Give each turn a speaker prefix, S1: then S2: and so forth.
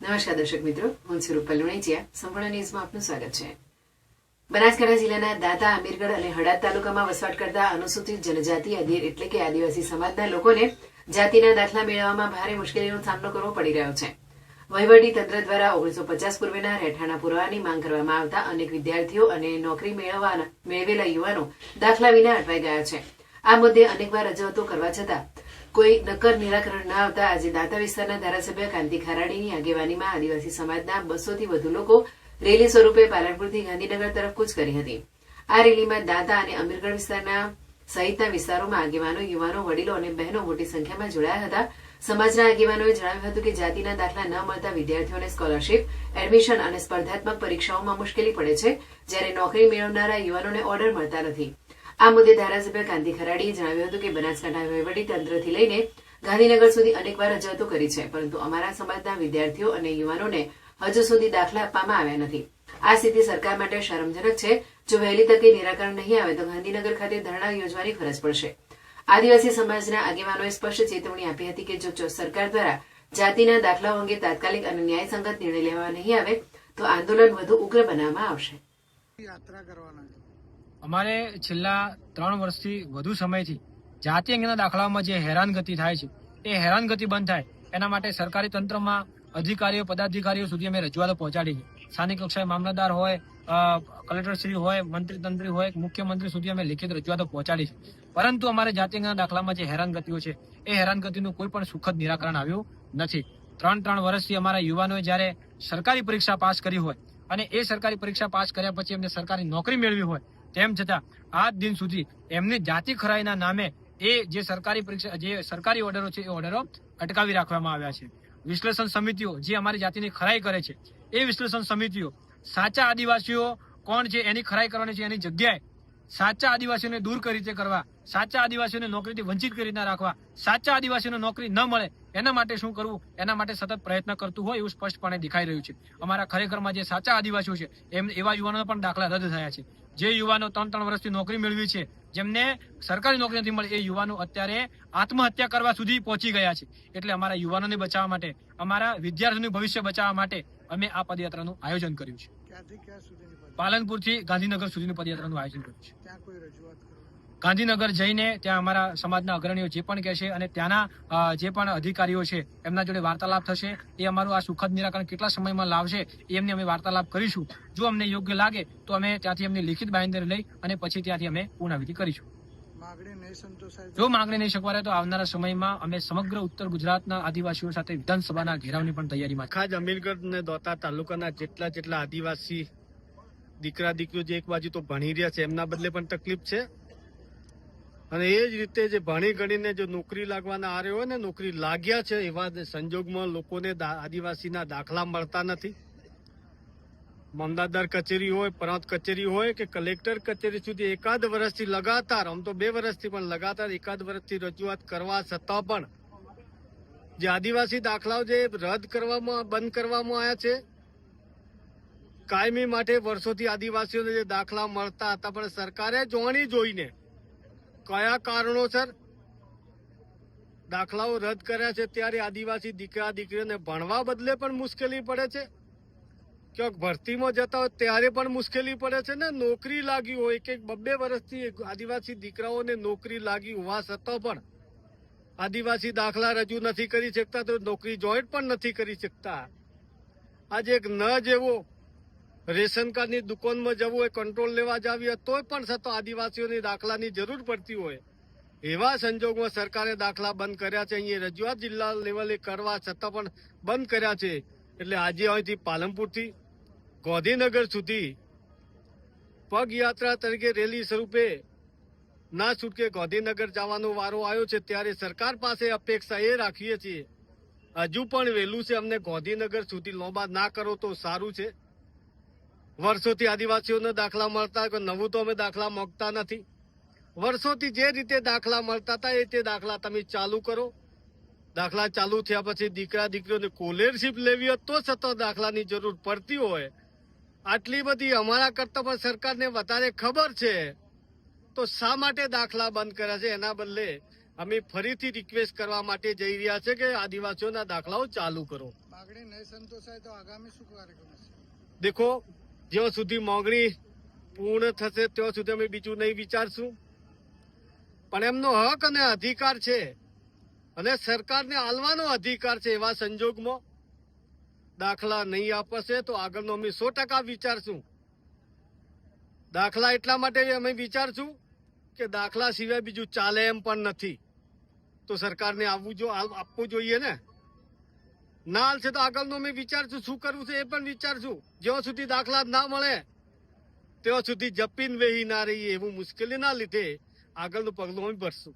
S1: નમસ્કાર દર્શક મિત્રો, હું છું રૂપલ લુણીચિયા. સંપૂર્ણ ન્યૂઝમાં આપનું સ્વાગત છે. બનાસકાંઠા જિલ્લાના દાંતા, અમીરગઢ અને હળાદ તાલુકામાં વસવાટ કરતા અનુસૂચિત જનજાતિ અધીર એટલે કે આદિવાસી સમાજના લોકોને જાતિના દાખલા મેળવવામાં ભારે મુશ્કેલીનો સામનો કરવો પડી રહ્યો છે. વહીવટી તંત્ર દ્વારા 1950 પૂર્વેના રહેઠાણા પુરાવાની માંગ કરવામાં આવતા અનેક વિદ્યાર્થીઓ અને નોકરી મેળવેલા યુવાનો દાખલા વિના અટવાઈ ગયા છે. આ મુદ્દે અનેકવાર રજૂઆતો કરવા છતાં કોઈ નક્કર નિરાકરણ ન આવતા આજે દાંતા વિસ્તારના ધારાસભ્ય કાંતિ ખારાડીની આગેવાનીમાં આદિવાસી સમાજના 200 થી વધુ લોકો રેલી સ્વરૂપે પાલનપુરથી ગાંધીનગર તરફ કૂચ કરી હતી. આ રેલીમાં દાંતા અને અમીરગઢ વિસ્તારના સહિતના વિસ્તારોમાં આગેવાનો, યુવાનો, વડીલો અને બહેનો મોટી સંખ્યામાં જોડાયા હતા. સમાજના આગેવાનોએ જણાવ્યું હતું કે જાતિના દાખલા ન મળતા વિદ્યાર્થીઓને સ્કોલરશીપ, એડમિશન અને સ્પર્ધાત્મક પરીક્ષાઓમાં મુશ્કેલી પડે છે, જ્યારે નોકરી મેળવનારા યુવાનોને ઓર્ડર મળતા નથી. આ મુદ્દે ધારાસભ્ય કાંતિ ખરાડીએ જણાવ્યું હતું કે બનાસકાંઠા વહીવટી તંત્રથી લઈને ગાંધીનગર સુધી અનેકવાર રજૂઆતો કરી છે, પરંતુ અમારા સમાજના વિદ્યાર્થીઓ અને યુવાનોને હજુ સુધી દાખલા આપવામાં આવ્યા નથી. આ સ્થિતિ સરકાર માટે શરમજનક છે. જો વહેલી તકે નિરાકરણ નહીં આવે તો ગાંધીનગર ખાતે ધરણા યોજવાની ફરજ પડશે. આદિવાસી સમાજના આગેવાનોએ સ્પષ્ટ ચેતવણી આપી હતી કે જો સરકાર દ્વારા જાતિના દાખલાઓ અંગે તાત્કાલિક અને ન્યાયસંગત નિર્ણય લેવામાં નહીં આવે તો આંદોલન વધુ ઉગ્ર બનાવવામાં આવશે.
S2: અમારે છેલ્લા 3 વર્ષથી વધુ સમયથી જાતિ અંગેના દાખલામાં જે હેરાનગતિ થાય છે એ હેરાનગતિ બંધ થાય એના માટે સરકારી તંત્રમાં અધિકારીઓ, પદાધિકારીઓ સુધી અમે રજૂઆતો પહોંચાડી છે. સ્થાનિક કક્ષાએ મામલતદાર હોય, કલેક્ટરશ્રી હોય, મંત્રી તંત્રી હોય, મુખ્યમંત્રી સુધી અમે લિખિત રજૂઆતો પહોંચાડી છે. પરંતુ અમારે જાતિ અંગેના દાખલામાં જે હેરાનગતિઓ છે એ હેરાનગતિનું કોઈ પણ સુખદ નિરાકરણ આવ્યું નથી. 3 વર્ષથી અમારા યુવાનોએ જ્યારે સરકારી પરીક્ષા પાસ કરી હોય અને એ સરકારી પરીક્ષા પાસ કર્યા પછી એમને સરકારી નોકરી મેળવી હોય, તેમ છતાં આજ દિન સુધી એમની જાતિ ખરાઈના નામે એ જે સરકારી પરીક્ષા, જે સરકારી ઓર્ડરો છે એ ઓર્ડરો અટકાવી રાખવામાં આવ્યા છે. વિશ્લેષણ સમિતિઓ જે અમારી જાતિની ખરાઈ કરે છે એ વિશ્લેષણ સમિતિઓ સાચા આદિવાસીઓ કોણ છે એની ખરાઈ કરવાની છે એની જગ્યાએ સાચા આદિવાસીઓને દૂર કઈ રીતે કરવા, સાચા આદિવાસીઓને નોકરીથી વંચિત કઈ રીતના રાખવા, સાચા આદિવાસીઓને નોકરી ન મળે એના માટે શું કરવું, એના માટે સતત પ્રયત્ન કરતું હોય એવું સ્પષ્ટપણે દેખાઈ રહ્યું છે. અમારા ખરેખરમાં જે સાચા આદિવાસીઓ છે એવા યુવાનોના પણ દાખલા રદ થયા છે. જે યુવાનો 3 વર્ષથી નોકરી મેળવી છે, જેમને સરકારી નોકરી નથી મળી, એ યુવાનો અત્યારે આત્મહત્યા કરવા સુધી પહોંચી ગયા છે. એટલે અમારા યુવાનોને બચાવવા માટે, અમારા વિદ્યાર્થીઓનું ભવિષ્ય બચાવવા માટે અમે આ પદયાત્રાનું આયોજન કર્યું છે. પાલનપુરથી ગાંધીનગર સુધીની પદયાત્રાનું આયોજન કર્યું છે. ગાંધીનગર જઈને ત્યાં અમારા સમાજના અગ્રણીઓ જે પણ કહેશે અને ત્યાંના જે પણ અધિકારીઓ છે એમના જોડે વાર્તાલાપ થશે. એ અમારું આ સુખદ નિરાકરણ કેટલા સમયમાં લાવશે એ એમને અમે વાર્તાલાપ કરીશું. જો અમને યોગ્ય લાગે તો અમે ત્યાંથી એમની લિખિત બાંયધરી લઈ અને પછી ત્યાંથી અમે પૂર્ણાવિધિ કરીશું. જો માંગણી નહીં શકવાય તો આવનારા સમયમાં અમે સમગ્ર ઉત્તર ગુજરાતના આદિવાસીઓ સાથે વિધાનસભાના ઘેરાવની પણ તૈયારીમાં.
S3: ખાસ અમીરગઢ અને દાંતા તાલુકાના જેટલા આદિવાસી દીકરા દીકરીઓ જે એક બાજુ તો ભણી રહ્યા છે એમના બદલે પણ તકલીફ છે, અને એ જ રીતે જે ભણી ગણીને જો નોકરી લાગવાના આરે હોય ને, નોકરી લાગ્યા છે એવા સંજોગમાં લોકોને આદિવાસીના દાખલા મળતા નથી. મામલતદાર કચેરી હોય, પ્રાંત કચેરી હોય કે કલેક્ટર કચેરી સુધી એકાદ વર્ષથી લગાતાર, આમ તો 2 વર્ષથી પણ લગાતાર એકાદ વર્ષથી રજૂઆત કરવા છતાં પણ જે આદિવાસી દાખલાઓ જે રદ કરવામાં, બંધ કરવામાં આવ્યા છે, કાયમી માટે વર્ષોથી આદિવાસીઓને જે દાખલા મળતા હતા પણ સરકારે જોણી જોઈને કયા કારણોસર દાખલાઓ રદ કર્યા છે, ત્યારે આદિવાસી દીકરા દીકરીઓને ભણવા બદલે પણ મુશ્કેલી પડે છે, ક્યાંક ભરતીમાં જતા હોય ત્યારે પણ મુશ્કેલી પડે છે ને નોકરી લાગી હોય કે 2 વર્ષથી આદિવાસી દીકરાઓને નોકરી લાગી હોવા છતાં પણ આદિવાસી દાખલા રજૂ નથી કરી શકતા, તો નોકરી જોઈન્ટ પણ નથી કરી શકતા. આજે એક ન જેવો રેશન કાર્ડની દુકાનમાં જવું હોય, કંટ્રોલ લેવા જાવી તોય પણ છતાં આદિવાસીઓની દાખલાની જરૂર પડતી હોય. એવા સંજોગમાં સરકારે દાખલા બંધ કર્યા છે. અહીંયા રજૂઆત જિલ્લા લેવલે કરવા છતાં પણ બંધ કર્યા છે. એટલે આજે અહીંથી પાલનપુરથી ગાંધીનગર સુધી પગયાત્રા તરીકે રેલી સ્વરૂપે ના છૂટકે ગાંધીનગર જવાનો વારો આવ્યો છે. ત્યારે સરકાર પાસે અપેક્ષા એ રાખીએ છીએ હજુ પણ વહેલું છે, અમને ગાંધીનગર સુધી લોબા ના કરો તો સારું છે. વર્ષોથી આદિવાસીઓને દાખલા મળતા, નવું તો અમે દાખલા માંગતા નથી. વર્ષોથી જે રીતે દાખલા મળતા હતા એ તે દાખલા તમે ચાલુ કરો. દાખલા ચાલુ થયા પછી દીકરા દીકરીઓને સ્કોલરશીપ લેવી હોય તો છતાં દાખલાની જરૂર પડતી હોય. આટલી બધી અમારા કરતા પણ સરકારને વધારે ખબર છે, તો શા માટે દાખલા બંધ કર્યા છે? એના બદલે અમે ફરીથી રિક્વેસ્ટ કરવા માટે જઈ રહ્યા છે કે આદિવાસીઓના દાખલાઓ ચાલુ કરો.
S4: માગણી નહીં સંતોષાય તો આગામી શું કાર્યક્રમ હશે?
S3: દેખો, જ્યાં સુધી માંગણી પૂર્ણ થશે ત્યાં સુધી અમે બીજું નહીં વિચારશું, પણ એમનો હક અને અધિકાર છે અને સરકારને આલવાનો અધિકાર છે. એવા સંજોગમાં દાખલા નહીં આપશે તો આગળનો અમે 100% વિચારશું. દાખલા એટલા માટે અમે વિચારશું કે દાખલા સિવાય બીજું ચાલે એમ પણ નથી, તો સરકારને આપવું જોઈએ ને. ના હાલશે તો આગળનું અમે વિચારશું, શું કરવું છે એ પણ વિચારશું. જ્યાં સુધી દાખલા ના મળે ત્યાં સુધી જપીન વેહી ના રહીએ, એવું મુશ્કેલી ના લીધે આગળનું પગલું અમે ભરશું.